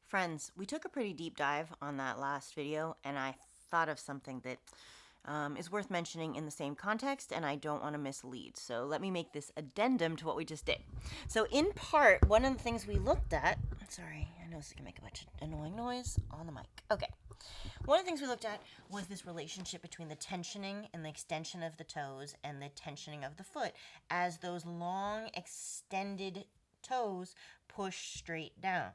Friends, we took a pretty deep dive on that last video, and I thought of something that is worth mentioning in the same context, and I don't want to mislead. So let me make this addendum to what we just did. So, in part, one of the things we looked at, sorry, I know this is going to make a bunch of annoying noise on the mic. Okay. One of the things we looked at was this relationship between the tensioning and the extension of the toes and the tensioning of the foot as those long, extended toes push straight down.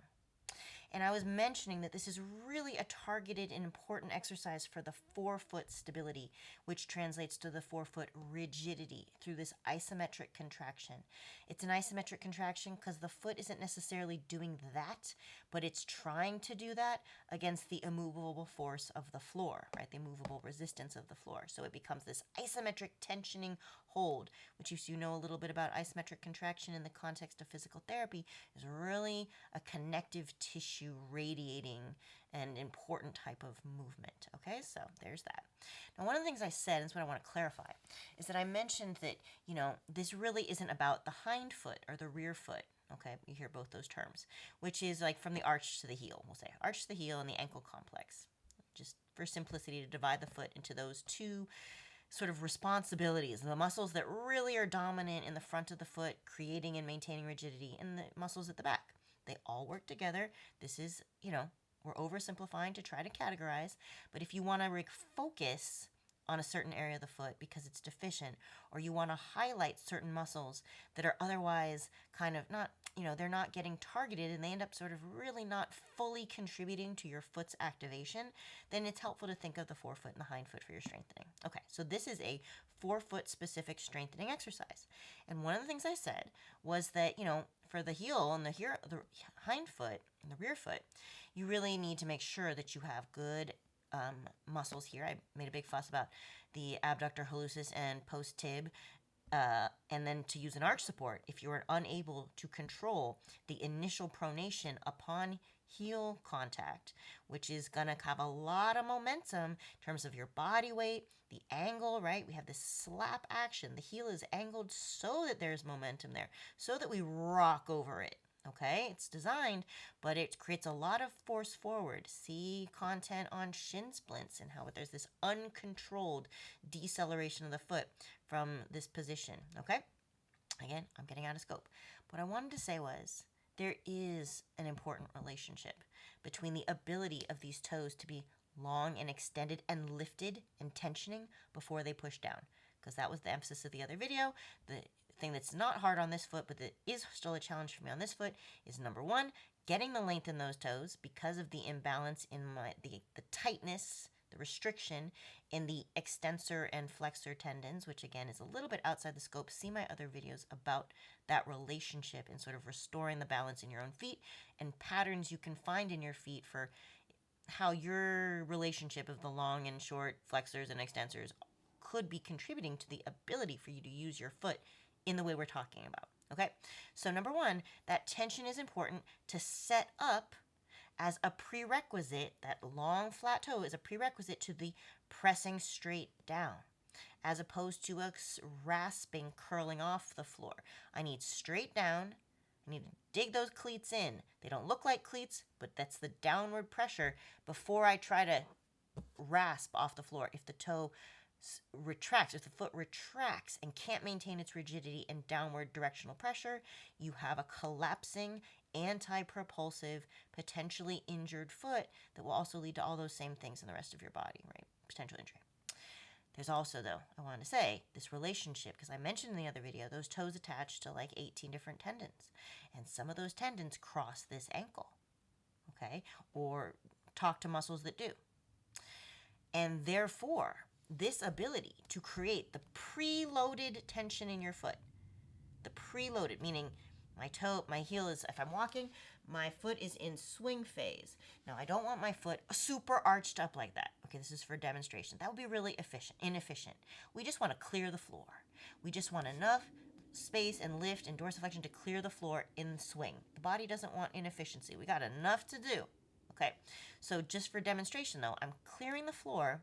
And I was mentioning that this is really a targeted and important exercise for the forefoot stability, which translates to the forefoot rigidity through this isometric contraction. It's an isometric contraction because the foot isn't necessarily doing that, but it's trying to do that against the immovable force of the floor, right? The immovable resistance of the floor. So it becomes this isometric tensioning hold, which if you know a little bit about isometric contraction in the context of physical therapy, is really a connective tissue radiating and important type of movement. Okay, so there's that. Now, one of the things I said, and that's what I want to clarify, is that I mentioned that, this really isn't about the hind foot or the rear foot. Okay, you hear both those terms, which is like from the arch to the heel. We'll say arch to the heel and the ankle complex. Just for simplicity, to divide the foot into those two sort of responsibilities, the muscles that really are dominant in the front of the foot, creating and maintaining rigidity, and the muscles at the back. They all work together. This is, we're oversimplifying to try to categorize, but if you want to focus on a certain area of the foot because it's deficient, or you want to highlight certain muscles that are otherwise kind of not, they're not getting targeted and they end up sort of really not fully contributing to your foot's activation, then it's helpful to think of the forefoot and the hind foot for your strengthening. Okay, so this is a forefoot specific strengthening exercise. And one of the things I said was that, for the heel and the hind foot and the rear foot, you really need to make sure that you have good muscles here. I made a big fuss about the abductor hallucis and post tib, and then to use an arch support if you are unable to control the initial pronation upon heel contact, which is going to have a lot of momentum in terms of your body weight, the angle, right? We have this slap action. The heel is angled so that there's momentum there, so that we rock over it. Okay, it's designed, but it creates a lot of force forward. See content on shin splints and how there's this uncontrolled deceleration of the foot from this position. Okay, again, I'm getting out of scope. What I wanted to say was there is an important relationship between the ability of these toes to be long and extended and lifted and tensioning before they push down, because that was the emphasis of the other video. The thing that's not hard on this foot, but that is still a challenge for me on this foot, is number one, getting the length in those toes because of the imbalance in the tightness, the restriction in the extensor and flexor tendons, which again is a little bit outside the scope. See my other videos about that relationship and sort of restoring the balance in your own feet and patterns you can find in your feet for how your relationship of the long and short flexors and extensors could be contributing to the ability for you to use your foot in the way we're talking about. Okay, so number one, that tension is important to set up as a prerequisite. That long flat toe is a prerequisite to the pressing straight down, as opposed to a rasping, curling off the floor. I need straight down. I need to dig those cleats in. They don't look like cleats, but that's the downward pressure before I try to rasp off the floor. If the toe retracts, if the foot retracts and can't maintain its rigidity and downward directional pressure, you have a collapsing, anti-propulsive, potentially injured foot that will also lead to all those same things in the rest of your body, right? Potential injury. There's also, though, I want to say, this relationship, because I mentioned in the other video, those toes attached to like 18 different tendons. And some of those tendons cross this ankle, okay? Or talk to muscles that do. And therefore, this ability to create the preloaded tension in your foot, the preloaded, meaning my heel is, if I'm walking, my foot is in swing phase. Now, I don't want my foot super arched up like that. Okay, this is for demonstration. That would be really inefficient. We just want to clear the floor. We just want enough space and lift and dorsiflexion to clear the floor in swing. The body doesn't want inefficiency. We got enough to do. Okay, so just for demonstration though, I'm clearing the floor.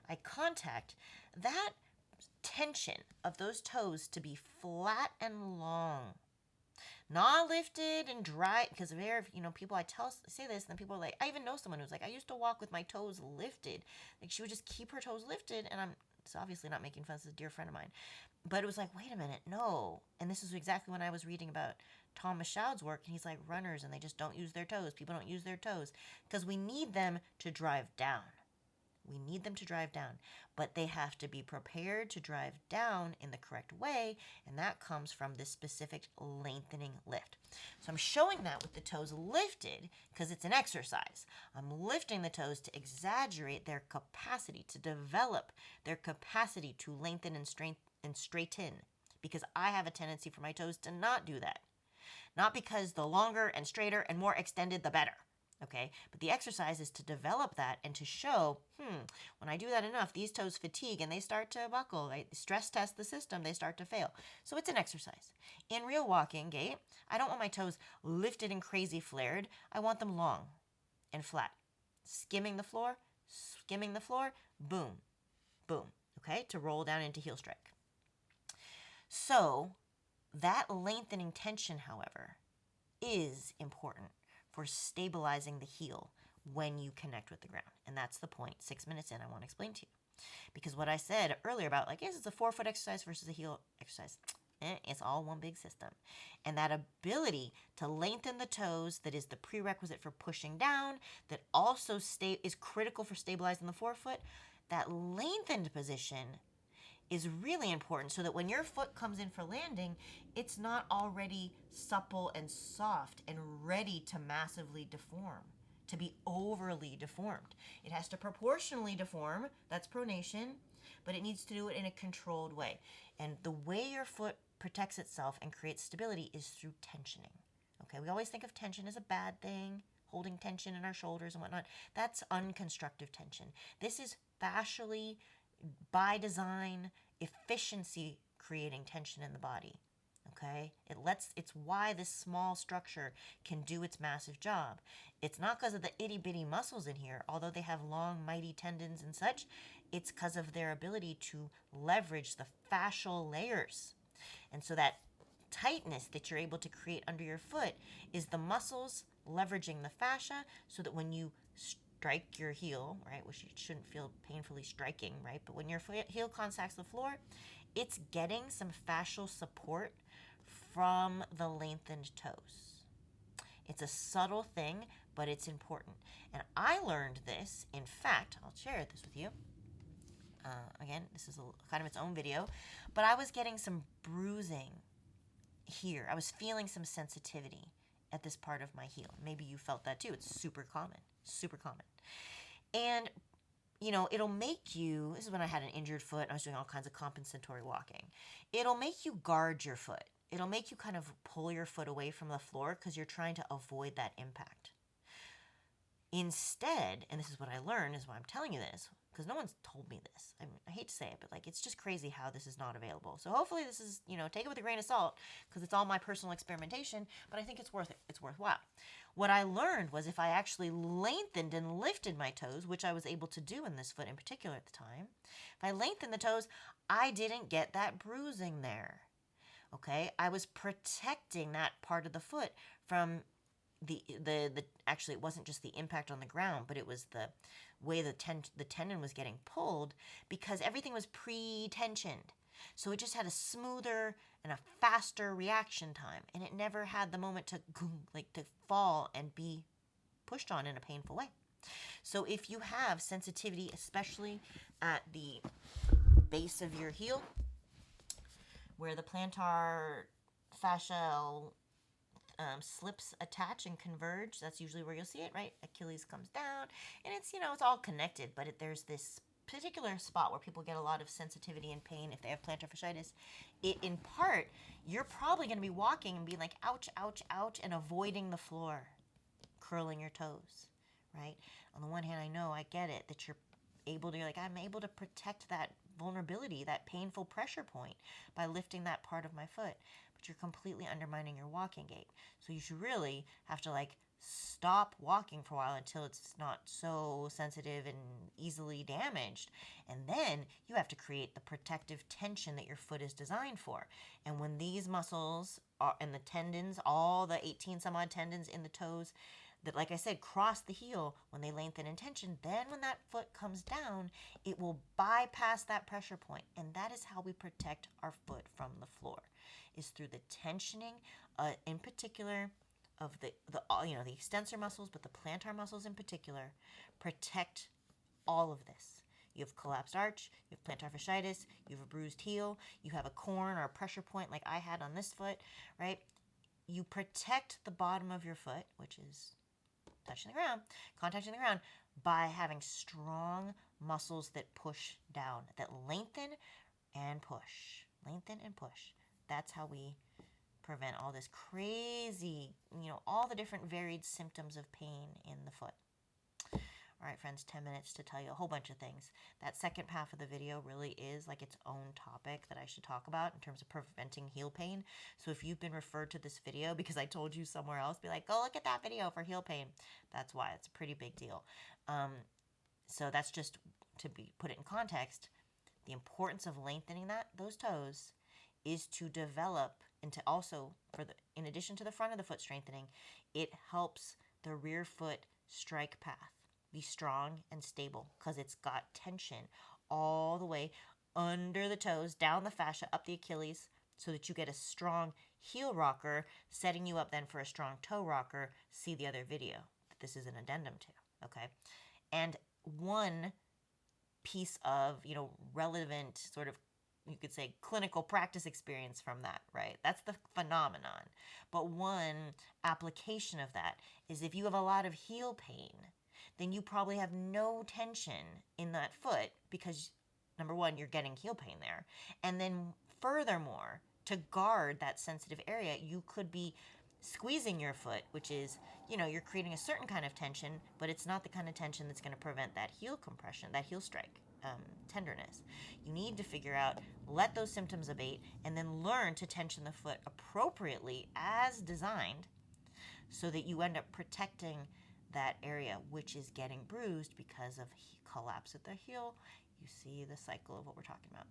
I contact that tension of those toes to be flat and long. not lifted and dry, because people say this, and then people are like, I even know someone who's like, I used to walk with my toes lifted. Like, she would just keep her toes lifted, and it's obviously not making fun. This is a dear friend of mine. But it was like, wait a minute, no. And this is exactly when I was reading about Thomas Schaud's work, and he's like, runners, and they just don't use their toes. People don't use their toes because we need them to drive down. We need them to drive down, but they have to be prepared to drive down in the correct way, and that comes from this specific lengthening lift. So I'm showing that with the toes lifted because it's an exercise. I'm lifting the toes to exaggerate their capacity, to develop their capacity to lengthen and straighten, because I have a tendency for my toes to not do that. Not because the longer and straighter and more extended, the better. Okay, but the exercise is to develop that and to show, when I do that enough, these toes fatigue and they start to buckle, right? Stress test the system, they start to fail. So it's an exercise. In real walking gait, I don't want my toes lifted and crazy flared. I want them long and flat. Skimming the floor, boom, boom, okay, to roll down into heel strike. So that lengthening tension, however, is important for stabilizing the heel when you connect with the ground. And that's the point. 6 minutes in, I want to explain to you. Because what I said earlier about, like, yes, it's a forefoot exercise versus a heel exercise. It's all one big system. And that ability to lengthen the toes, that is the prerequisite for pushing down, that also is critical for stabilizing the forefoot, that lengthened position is really important so that when your foot comes in for landing, it's not already supple and soft and ready to massively deform, to be overly deformed. It has to proportionally deform, that's pronation, but it needs to do it in a controlled way. And the way your foot protects itself and creates stability is through tensioning. Okay, we always think of tension as a bad thing, holding tension in our shoulders and whatnot. That's unconstructive tension. This is fascially, by design, efficiency creating tension in the body. Okay? It's why this small structure can do its massive job. It's not because of the itty bitty muscles in here, although they have long, mighty tendons and such. It's because of their ability to leverage the fascial layers. And so that tightness that you're able to create under your foot is the muscles leveraging the fascia so that when you strike your heel, right, which you shouldn't feel painfully striking, right, but when your heel contacts the floor, it's getting some fascial support from the lengthened toes. It's a subtle thing, but it's important. And I learned this, in fact, I'll share this with you. Again, this is kind of its own video, but I was getting some bruising here. I was feeling some sensitivity at this part of my heel. Maybe you felt that too. It's super common. And, it'll make you, this is when I had an injured foot, I was doing all kinds of compensatory walking. It'll make you guard your foot. It'll make you kind of pull your foot away from the floor because you're trying to avoid that impact. Instead, and this is what I learned, is why I'm telling you this, because no one's told me this. I hate to say it, but it's just crazy how this is not available. So hopefully this is, take it with a grain of salt because it's all my personal experimentation, but I think it's worth it. It's worthwhile. What I learned was if I actually lengthened and lifted my toes, which I was able to do in this foot in particular at the time, if I lengthened the toes, I didn't get that bruising there. Okay? I was protecting that part of the foot from the actually, it wasn't just the impact on the ground, but it was the way the tendon was getting pulled because everything was pre-tensioned. So it just had a smoother and a faster reaction time, and it never had the moment to fall and be pushed on in a painful way. So if you have sensitivity, especially at the base of your heel, where the plantar fascia slips attach and converge, that's usually where you'll see it, right? Achilles comes down, and it's, it's all connected, but there's this particular spot where people get a lot of sensitivity and pain if they have plantar fasciitis. In part, you're probably going to be walking and being like, ouch, ouch, ouch, and avoiding the floor, curling your toes, right? On the one hand, I know, I get it, that I'm able to protect that vulnerability, that painful pressure point by lifting that part of my foot, but you're completely undermining your walking gait. So you should really have to stop walking for a while until it's not so sensitive and easily damaged. And then you have to create the protective tension that your foot is designed for. And when these muscles are, and the tendons, all the 18 some odd tendons in the toes that, like I said, cross the heel, when they lengthen and tension, then when that foot comes down, it will bypass that pressure point. And that is how we protect our foot from the floor, is through the tensioning, in particular, of the extensor muscles, but the plantar muscles in particular protect all of this. You have collapsed arch, you have plantar fasciitis, you have a bruised heel, you have a corn or a pressure point like I had on this foot, right? You protect the bottom of your foot, which is touching the ground, contacting the ground, by having strong muscles that push down, that lengthen and push. Lengthen and push. That's how we prevent all this crazy, all the different varied symptoms of pain in the foot. All right, friends, 10 minutes to tell you a whole bunch of things. That second half of the video really is like its own topic that I should talk about in terms of preventing heel pain. So if you've been referred to this video because I told you somewhere else, be like, go look at that video for heel pain. That's why. It's a pretty big deal. So that's just to put it in context. The importance of lengthening those toes is to develop, and to also, in addition to the front of the foot strengthening, it helps the rear foot strike path be strong and stable because it's got tension all the way under the toes, down the fascia, up the Achilles, so that you get a strong heel rocker, setting you up then for a strong toe rocker. See the other video that this is an addendum to, okay? And one piece of, relevant sort of, you could say, clinical practice experience from that, right? That's the phenomenon. But one application of that is if you have a lot of heel pain, then you probably have no tension in that foot because, number one, you're getting heel pain there. And then furthermore, to guard that sensitive area, you could be squeezing your foot, which is, you're creating a certain kind of tension, but it's not the kind of tension that's going to prevent that heel compression, that heel strike. Tenderness. You need to figure out, let those symptoms abate, and then learn to tension the foot appropriately as designed so that you end up protecting that area which is getting bruised because of collapse at the heel. You see the cycle of what we're talking about.